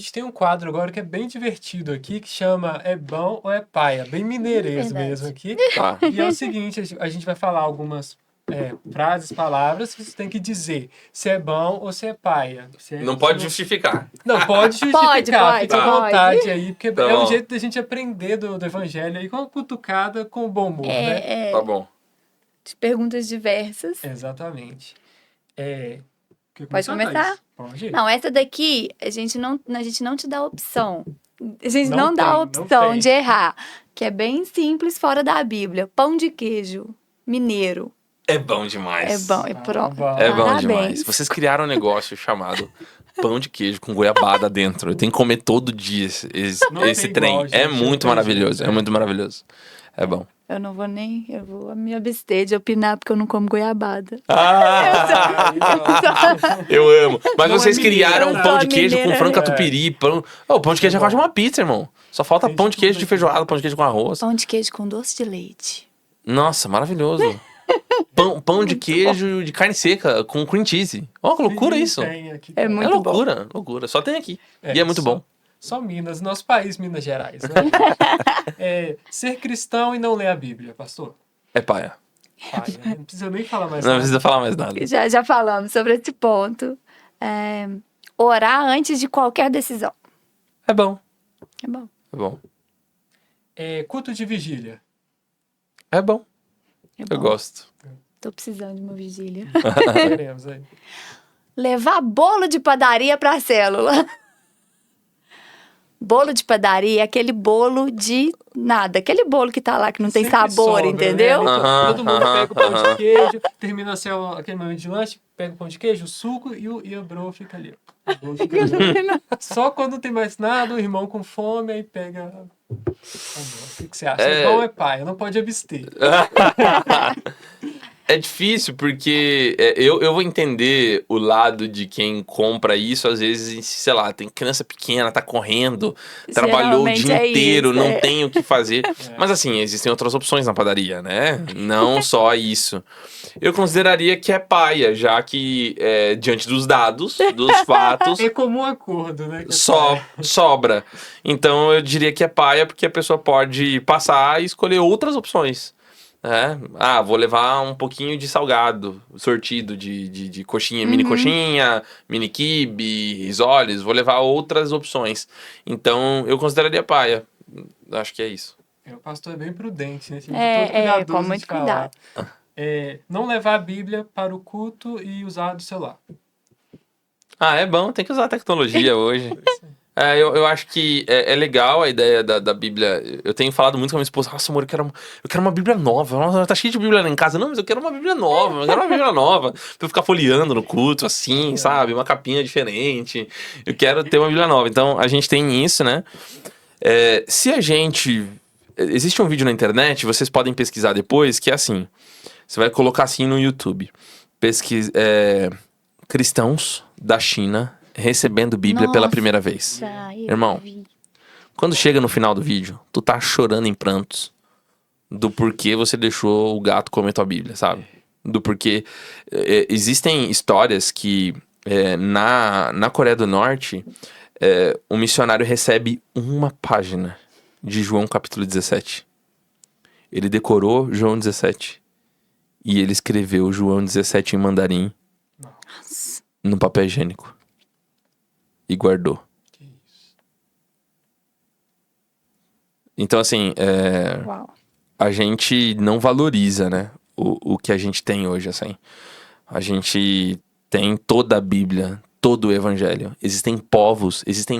gente tem um quadro agora que é bem divertido aqui, que chama É Bom ou é Paia? Bem mineirês Verdade. mesmo aqui. Tá. E é o seguinte, a gente vai falar algumas frases, palavras, que você tem que dizer se é bom ou se é paia. Não pode justificar. Não, pode justificar, Pode, fica à pode. vontade aí, porque Tá é um bom. jeito da gente aprender do evangelho aí, com uma cutucada, com bom humor, né? Tá bom. De perguntas diversas. Exatamente. Quer Pode começar? Thaís? Pode. Não, essa daqui, a gente não te dá opção. A gente Não não dá tem, a não opção tem. de errar. Que é bem simples, fora da Bíblia. Pão de queijo mineiro. É bom demais. É bom, é pronto. bom. É bom Parabéns. demais. Vocês criaram um negócio chamado pão de queijo com goiabada dentro. Eu tenho que comer todo dia Não esse tem trem. igual, gente, É não muito tem maravilhoso. jeito, É muito maravilhoso. É bom. Eu vou me abster de opinar porque eu não como goiabada. Ah, eu amo. Mas Não é vocês mineiro, criaram né? pão de queijo com Mineira. frango catupiry. Pão de queijo é quase uma pizza, irmão. Só falta Tem pão de de queijo tudo de aqui. feijoada, pão de queijo com arroz. Pão de queijo com doce de leite. Nossa, maravilhoso. Pão de queijo de carne seca com cream cheese. Ó, que loucura Sim, isso. tem aqui É também. muito É loucura, loucura. Só tem aqui. E é muito só- bom. Só Minas, nosso país, Minas Gerais. Né? Ser cristão e não ler a Bíblia, pastor. É paia. Paia, não precisa nem falar mais Não nada. precisa falar mais nada. Já falamos sobre esse ponto. Orar antes de qualquer decisão. É bom. É bom. É bom. Culto de vigília. É bom. É Eu bom. gosto. Tô precisando de uma vigília. Teremos aí. Levar bolo de padaria pra célula. Bolo de padaria é aquele bolo de nada. Aquele bolo que tá lá, que não tem Sempre sabor, sobra, entendeu? né? Aham, Todo mundo aham, pega o pão aham. de queijo, termina aquele momento de lanche, pega o pão de queijo, o suco e a bro fica ali. ó. O bolo fica ali. Só quando não tem mais nada, o irmão com fome, aí pega. Tá bom. O que você acha? É bom ou é pai? Não pode abster. É difícil porque eu vou entender o lado de quem compra isso, às vezes, sei lá, tem criança pequena, tá correndo, trabalhou o Geralmente dia é inteiro, isso, não tem o que fazer. Mas assim, existem outras opções na padaria, né? Não só isso. Eu consideraria que é paia, já que diante dos dados, dos fatos, É comum acordo, né? que é sobra. Então eu diria que é paia porque a pessoa pode passar e escolher outras opções. Vou levar um pouquinho de salgado, sortido de coxinha, mini coxinha, mini quibe, risoles, vou levar outras opções. Então, eu consideraria paia. Acho que é isso. O pastor é bem prudente, né? Tem que ser todo cuidadoso com de muito falar. cuidado. Não levar a Bíblia para o culto e usar do celular. É bom, tem que usar a tecnologia hoje. Eu acho que é legal a ideia da Bíblia. Eu tenho falado muito com a minha esposa, nossa, amor, eu quero uma Bíblia nova. Nossa, tá cheio de Bíblia lá em casa. Não, mas eu quero uma Bíblia nova, eu quero uma Bíblia nova. Pra eu ficar folheando no culto, assim, sabe? Uma capinha diferente. Eu quero ter uma Bíblia nova. Então, a gente tem isso, né? Se a gente... Existe um vídeo na internet, vocês podem pesquisar depois, que é assim. Você vai colocar assim no YouTube. Cristãos da China recebendo Bíblia pela Nossa, primeira vez. eu Irmão, vi. quando chega no final do vídeo, tu tá chorando em prantos do porquê você deixou o gato comer tua Bíblia, sabe? Do porquê... existem histórias que na Coreia do Norte, um missionário recebe uma página de João capítulo 17. Ele decorou João 17. E ele escreveu João 17 em mandarim no papel higiênico. E guardou. Então, assim, Uau. a gente não valoriza, né, o que a gente tem hoje, assim. A gente tem toda a Bíblia, todo o Evangelho. Existem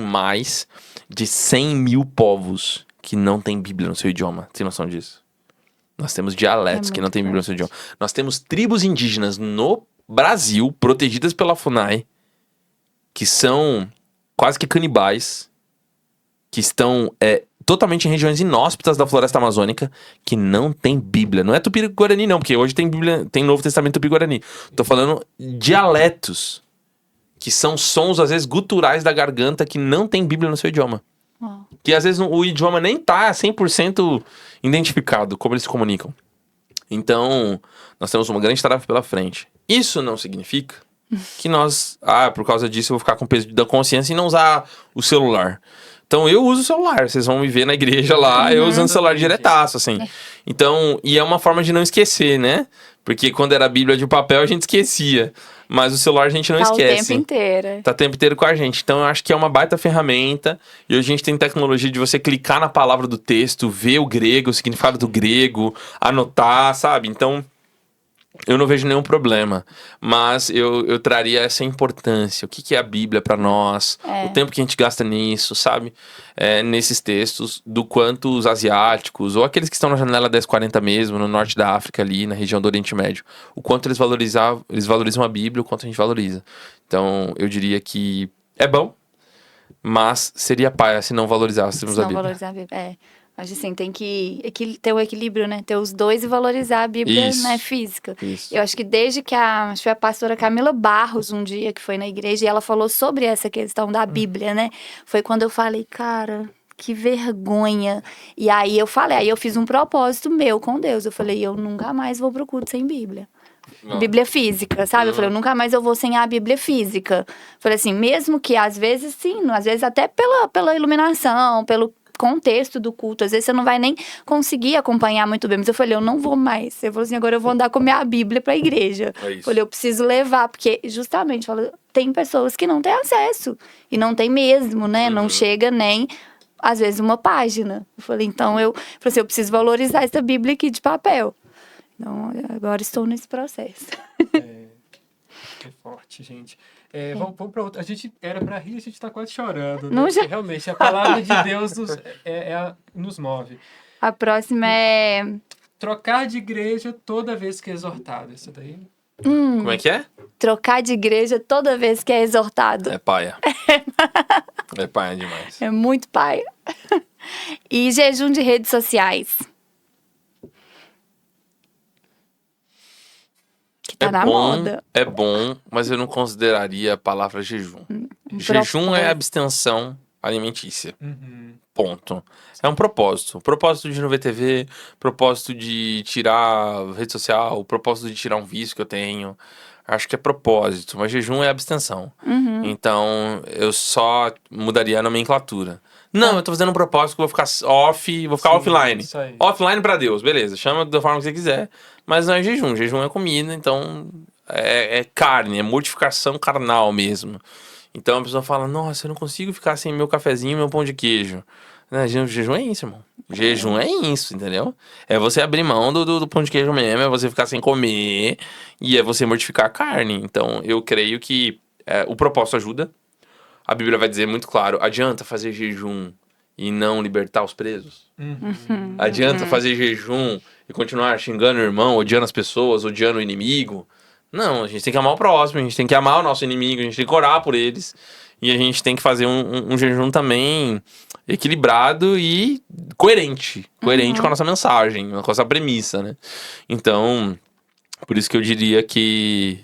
mais de 100 mil povos que não têm Bíblia no seu idioma. Tem noção disso? Nós temos dialetos que não têm Bíblia no seu idioma. Nós temos tribos indígenas no Brasil, protegidas pela FUNAI, que são quase que canibais, que estão totalmente em regiões inóspitas da floresta amazônica, que não tem Bíblia. Não é Tupi-Guarani não, porque hoje tem Bíblia, tem Novo Testamento Tupi-Guarani. Tô falando dialetos, que são sons, às vezes, guturais da garganta, que não tem Bíblia no seu idioma. Que às vezes o idioma nem tá 100% identificado, como eles se comunicam. Então, nós temos uma grande tarefa pela frente. Isso não significa que nós... Ah, por causa disso eu vou ficar com peso da consciência e não usar o celular. Então, eu uso o celular. Vocês vão me ver na igreja lá, eu usando o celular diretaço, assim. Então, e é uma forma de não esquecer, né? Porque quando era a Bíblia de papel, a gente esquecia. Mas o celular a gente não esquece. O tempo inteiro. Tá o tempo inteiro com a gente. Então, eu acho que é uma baita ferramenta. E hoje a gente tem tecnologia de você clicar na palavra do texto, ver o grego, o significado do grego, anotar, sabe? Então... eu não vejo nenhum problema, mas eu traria essa importância. O que é a Bíblia para nós? O tempo que a gente gasta nisso, sabe? Nesses textos, do quanto os asiáticos, ou aqueles que estão na janela 1040 mesmo, no norte da África ali, na região do Oriente Médio, o quanto eles valorizam a Bíblia, o quanto a gente valoriza. Então, eu diria que é bom, mas seria paia se não valorizássemos a Bíblia. Não valorizar a Bíblia, Acho assim, tem que ter o equilíbrio, né? Ter os dois e valorizar a Bíblia, né, física. Isso. Eu acho que desde que acho que foi a pastora Camila Barros um dia que foi na igreja e ela falou sobre essa questão da Bíblia, né? Foi quando eu falei, cara, que vergonha. E aí eu fiz um propósito meu com Deus. Eu falei, eu nunca mais vou pro culto sem Bíblia. Não. Bíblia física, sabe? Eu falei, eu nunca mais eu vou sem a Bíblia física. Falei assim, mesmo que às vezes sim, às vezes até pela iluminação, pelo contexto do culto, às vezes você não vai nem conseguir acompanhar muito bem, mas eu falei, eu não vou mais. Eu falei assim, agora eu vou andar com a minha Bíblia pra igreja. É isso. Falei, eu preciso levar, porque justamente, tem pessoas que não têm acesso, e não tem mesmo, né? Não chega nem, às vezes, uma página. Eu falei, então, eu falei assim, eu preciso valorizar essa Bíblia aqui de papel. Então, agora estou nesse processo. É forte, gente. Vamos para outra. A gente era para rir, a gente está quase chorando. Né? Não já... Realmente, a palavra de Deus nos move. A próxima é... trocar de igreja toda vez que é exortado. Isso daí... Como é que é? Trocar de igreja toda vez que é exortado. É paia. É paia demais. É muito paia. E jejum de redes sociais. Tá na moda. É bom, mas eu não consideraria a palavra jejum. Jejum é abstenção alimentícia. Ponto. É um propósito. Propósito de não ver TV, propósito de tirar rede social, propósito de tirar um vício que eu tenho. Acho que é propósito, mas jejum é abstenção. Então, eu só mudaria a nomenclatura. Não, eu tô fazendo um propósito que eu vou ficar off, vou ficar offline. Offline pra Deus, beleza. Chama da forma que você quiser. Mas não é jejum. Jejum é comida, então é carne, é mortificação carnal mesmo. Então a pessoa fala, nossa, eu não consigo ficar sem meu cafezinho e meu pão de queijo. Jejum é isso, irmão. Jejum é isso, entendeu? É você abrir mão do pão de queijo mesmo, é você ficar sem comer e é você mortificar a carne. Então eu creio que o propósito ajuda. A Bíblia vai dizer muito claro, adianta fazer jejum e não libertar os presos? Adianta fazer jejum e continuar xingando o irmão, odiando as pessoas, odiando o inimigo? Não, a gente tem que amar o próximo, a gente tem que amar o nosso inimigo, a gente tem que orar por eles. E a gente tem que fazer um jejum também equilibrado e coerente. Coerente com a nossa mensagem, com a nossa premissa, né? Então, por isso que eu diria que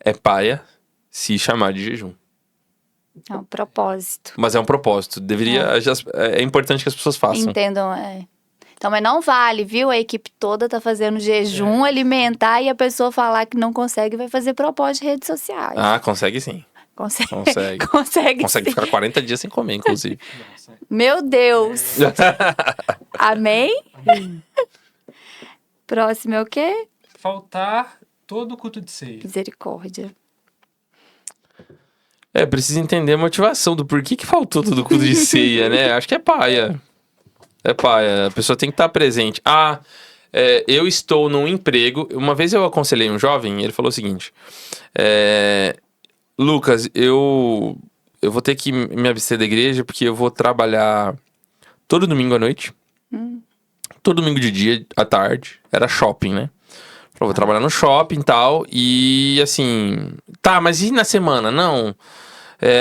é paia se chamar de jejum. É um propósito. Mas é um propósito. É importante que as pessoas façam. Entendam, Então, mas não vale, viu? A equipe toda tá fazendo jejum alimentar e a pessoa falar que não consegue vai fazer propósito de redes sociais. Ah, consegue sim. Consegue. Consegue sim. ficar 40 dias sem comer, inclusive. Meu Deus. Amém? Próximo é o quê? Faltar todo o culto de ceia. Misericórdia. Precisa entender a motivação do porquê que faltou todo o culto de ceia, né? Acho que é paia. É paia. A pessoa tem que estar presente. Eu estou num emprego. Uma vez eu aconselhei um jovem, ele falou o seguinte: Lucas, eu vou ter que me abster da igreja porque eu vou trabalhar todo domingo à noite. Todo domingo de dia, à tarde. Era shopping, né? Vou trabalhar no shopping e tal. E assim, tá, mas e na semana? Não.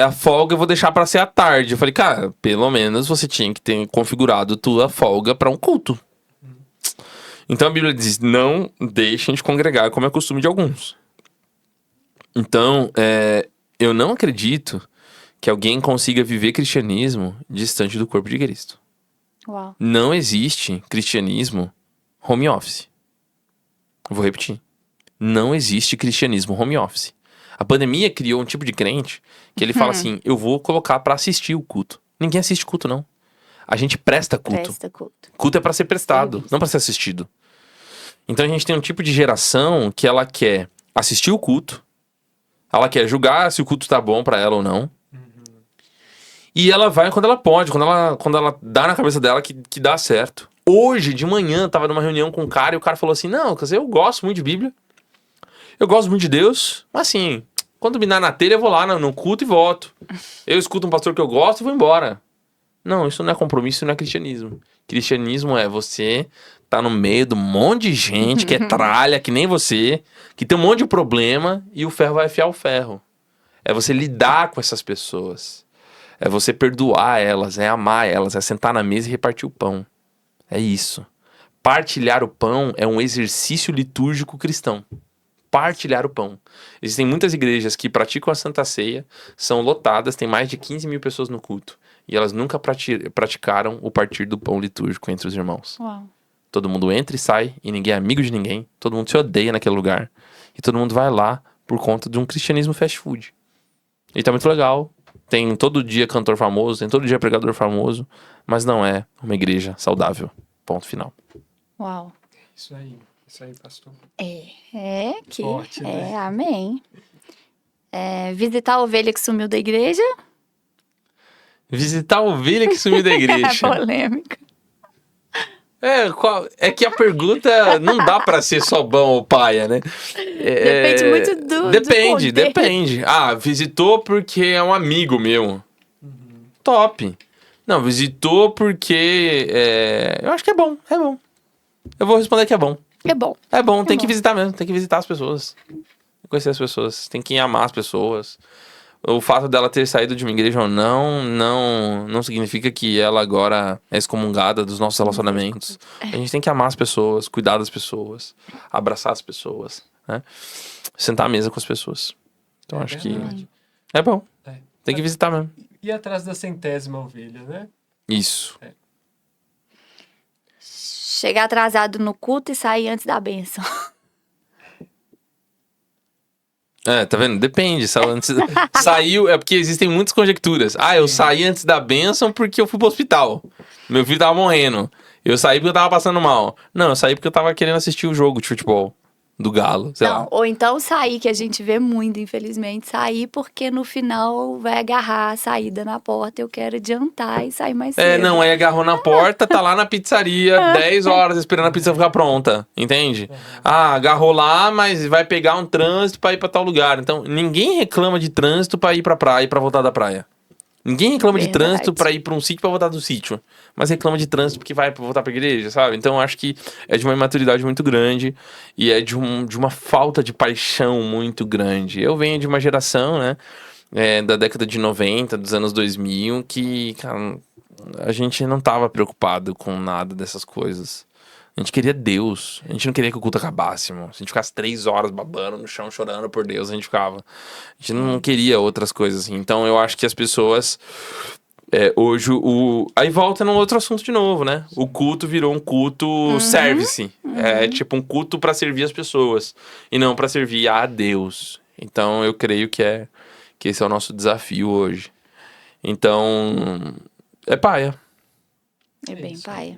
A folga eu vou deixar pra ser à tarde. Eu falei, cara, pelo menos você tinha que ter configurado tua folga pra um culto. Então a Bíblia diz, não deixem de congregar como é costume de alguns. Então, eu não acredito que alguém consiga viver cristianismo distante do corpo de Cristo. Uau. Não existe cristianismo home office. Vou repetir. Não existe cristianismo home office. A pandemia criou um tipo de crente que ele fala assim, eu vou colocar pra assistir o culto. Ninguém assiste culto, não. A gente presta culto. Presta culto. Culto é pra ser prestado, Serviço. não pra ser assistido. Então a gente tem um tipo de geração que ela quer assistir o culto, ela quer julgar se o culto tá bom pra ela ou não. E ela vai quando ela pode, quando ela dá na cabeça dela que dá certo. Hoje, de manhã, eu tava numa reunião com um cara e o cara falou assim, não, quer dizer, eu gosto muito de Bíblia, eu gosto muito de Deus, mas assim, quando me dá na telha eu vou lá no culto e volto. Eu escuto um pastor que eu gosto e vou embora. Não, isso não é compromisso, isso não é cristianismo. Cristianismo é você tá no meio de um monte de gente que é tralha, que nem você, que tem um monte de problema e o ferro vai afiar o ferro. É você lidar com essas pessoas. É você perdoar elas, é amar elas, é sentar na mesa e repartir o pão. É isso. Partilhar o pão é um exercício litúrgico cristão. Partilhar o pão. Existem muitas igrejas que praticam a Santa Ceia, são lotadas, tem mais de 15 mil pessoas no culto. E elas nunca praticaram o partir do pão litúrgico entre os irmãos. Uau. Todo mundo entra e sai, e ninguém é amigo de ninguém. Todo mundo se odeia naquele lugar. E todo mundo vai lá por conta de um cristianismo fast food. E tá muito legal. Tem todo dia cantor famoso, tem todo dia pregador famoso. Mas não é uma igreja saudável. Ponto final. Uau. Isso aí, pastor. É que... Forte, né? Amém. Visitar a ovelha que sumiu da igreja. Visitar a ovelha que sumiu da igreja. Polêmica. É que a pergunta não dá pra ser só bom ou paia, né? Depende muito do Depende, poder. depende. Ah, visitou porque é um amigo meu. Top. Não, visitou porque... eu acho que é bom. Eu vou responder que é bom. É bom. É bom, tem que bom. visitar mesmo. Tem que visitar as pessoas. Conhecer as pessoas. Tem que amar as pessoas. O fato dela ter saído de uma igreja ou não significa que ela agora é excomungada dos nossos relacionamentos. A gente tem que amar as pessoas, cuidar das pessoas, abraçar as pessoas, né? Sentar à mesa com as pessoas. Então acho que verdade. é bom. É. Tem que visitar mesmo. E atrás da 100ª ovelha, né? Isso. Chegar atrasado no culto e sair antes da bênção. Tá vendo? Depende. Saiu, é porque existem muitas conjecturas. Ah, eu saí antes da bênção porque eu fui pro hospital. Meu filho tava morrendo. Eu saí porque eu tava passando mal. Não, eu saí porque eu tava querendo assistir o jogo de futebol do Galo, sei lá. Ou então sair, que a gente vê muito, infelizmente, sair porque no final vai agarrar a saída na porta. Eu quero adiantar e sair mais cedo. Aí agarrou na porta, tá lá na pizzaria, 10 horas esperando a pizza ficar pronta, entende? Ah, agarrou lá, mas vai pegar um trânsito pra ir pra tal lugar. Então, ninguém reclama de trânsito pra ir pra praia e pra voltar da praia. Ninguém reclama de Verdade. trânsito pra ir pra um sítio pra voltar do sítio. Mas reclama de trânsito porque vai voltar pra igreja, sabe? Então, eu acho que é de uma imaturidade muito grande e é de uma falta de paixão muito grande. Eu venho de uma geração, né? Da década de 90, dos anos 2000, que, cara, a gente não tava preocupado com nada dessas coisas. A gente queria Deus. A gente não queria que o culto acabasse, irmão. Se a gente ficasse 3 horas babando no chão, chorando por Deus, a gente ficava. A gente não queria outras coisas assim. Então, eu acho que as pessoas... hoje, aí volta num outro assunto de novo, né? O culto virou um culto service. É tipo um culto pra servir as pessoas. E não pra servir a Deus. Então, eu creio que esse é o nosso desafio hoje. Então, é paia. É bem isso. paia.